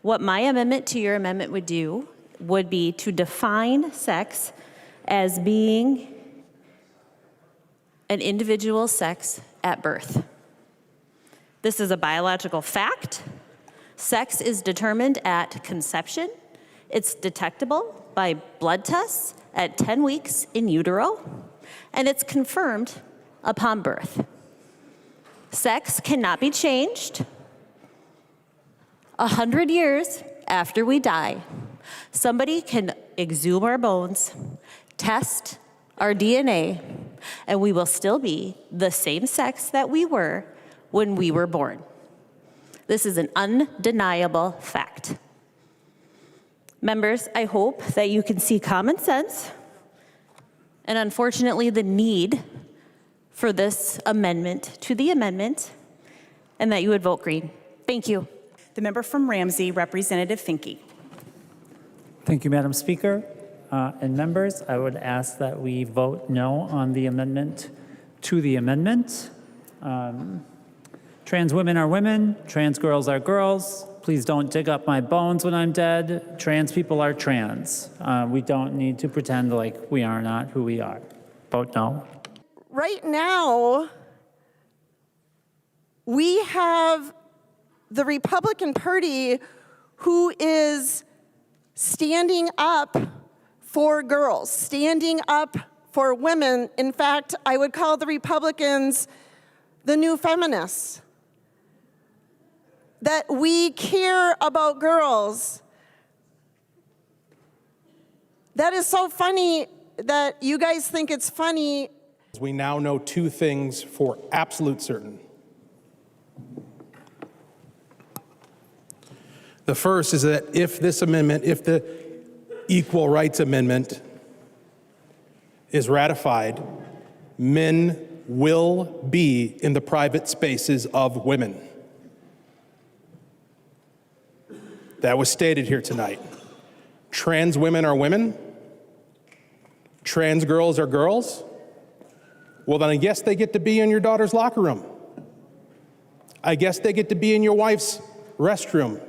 What my amendment to your amendment would do would be to define sex as being an individual's sex at birth. This is a biological fact. Sex is determined at conception. It's detectable by blood tests at 10 weeks in utero, and it's confirmed upon birth. Sex cannot be changed 100 years after we die. Somebody can exhume our bones, test our DNA, and we will still be the same sex that we were when we were born. This is an undeniable fact. Members, I hope that you can see common sense and unfortunately the need for this amendment to the amendment, and that you would vote green. Thank you. The member from Ramsey, Representative Finke. Thank you, Madam Speaker. And members, I would ask that we vote no on the amendment to the amendment. Trans women are women, trans girls are girls. Please don't dig up my bones when I'm dead. Trans people are trans. We don't need to pretend like we are not who we are. Vote no. Right now, we have the Republican Party who is standing up for girls, standing up for women. In fact, I would call the Republicans the new feminists. That we care about girls. That is so funny that you guys think it's funny. We now know two things for absolute certain. The first is that if this amendment, if the Equal Rights Amendment is ratified, men will be in the private spaces of women. That was stated here tonight. Trans women are women. Trans girls are girls. Well, then I guess they get to be in your daughter's locker room. I guess they get to be in your wife's restroom.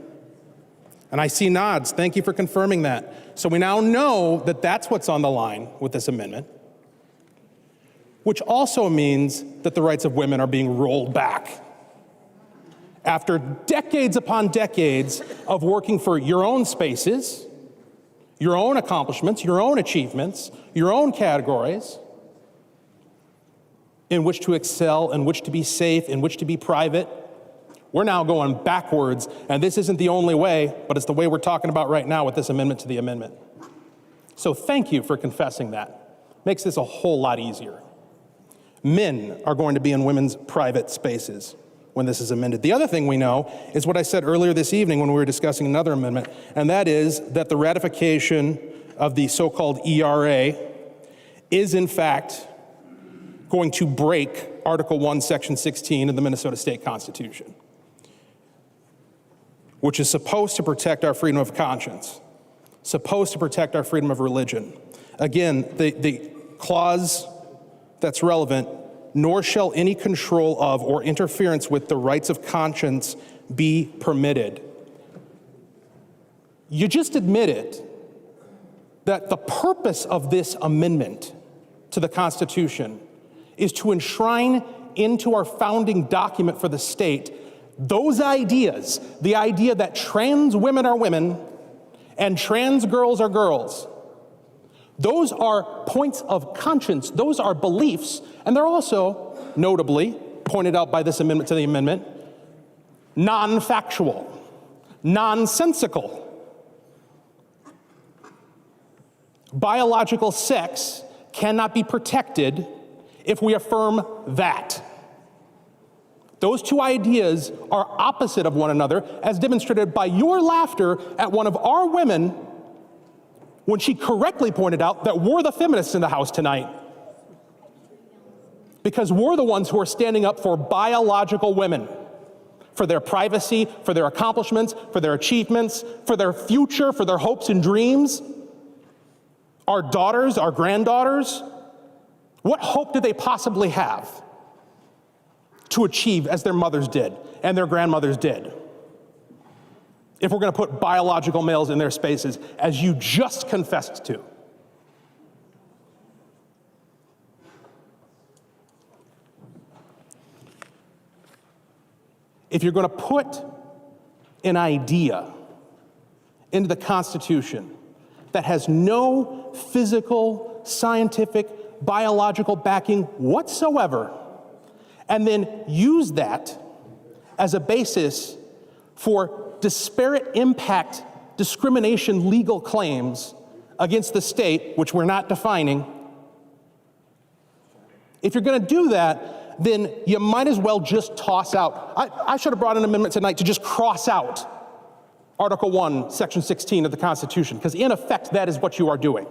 And I see nods. Thank you for confirming that. So we now know that that's what's on the line with this amendment, which also means that the rights of women are being rolled back. After decades upon decades of working for your own spaces, your own accomplishments, your own achievements, your own categories, in which to excel, in which to be safe, in which to be private, we're now going backwards, and this isn't the only way, but it's the way we're talking about right now with this amendment to the amendment. So thank you for confessing that. Makes this a whole lot easier. Men are going to be in women's private spaces when this is amended. The other thing we know is what I said earlier this evening when we were discussing another amendment, and that is that the ratification of the so-called ERA is in fact going to break Article 1, Section 16 of the Minnesota State Constitution, which is supposed to protect our freedom of conscience, supposed to protect our freedom of religion. Again, the clause that's relevant, nor shall any control of or interference with the rights of conscience be permitted. You just admitted that the purpose of this amendment to the Constitution is to enshrine into our founding document for the state those ideas, the idea that trans women are women and trans girls are girls. Those are points of conscience, those are beliefs, and they're also, notably, pointed out by this amendment to the amendment, non-factual, nonsensical. Biological sex cannot be protected if we affirm that. Those two ideas are opposite of one another, as demonstrated by your laughter at one of our women when she correctly pointed out that we're the feminists in the House tonight. Because we're the ones who are standing up for biological women, for their privacy, for their accomplishments, for their achievements, for their future, for their hopes and dreams. Our daughters, our granddaughters, what hope do they possibly have to achieve as their mothers did and their grandmothers did? if we're going to put biological males in their spaces, as you just confessed to. If you're going to put an idea into the Constitution that has no physical, scientific, biological backing whatsoever, and then use that as a basis for disparate impact discrimination legal claims against the state, which we're not defining, if you're going to do that, then you might as well just toss out. I should have brought an amendment tonight to just cross out Article 1, Section 16 of the Constitution, because in effect, that is what you are doing.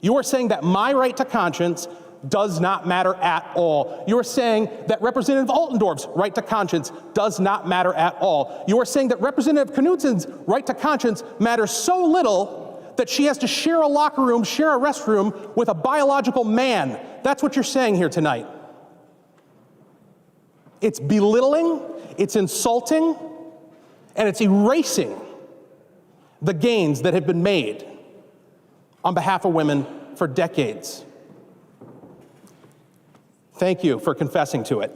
You are saying that my right to conscience does not matter at all. You are saying that Representative Altendorf's right to conscience does not matter at all. You are saying that Representative Knudsen's right to conscience matters so little that she has to share a locker room, share a restroom with a biological man. That's what you're saying here tonight. It's belittling, it's insulting, and it's erasing the gains that have been made on behalf of women for decades. Thank you for confessing to it.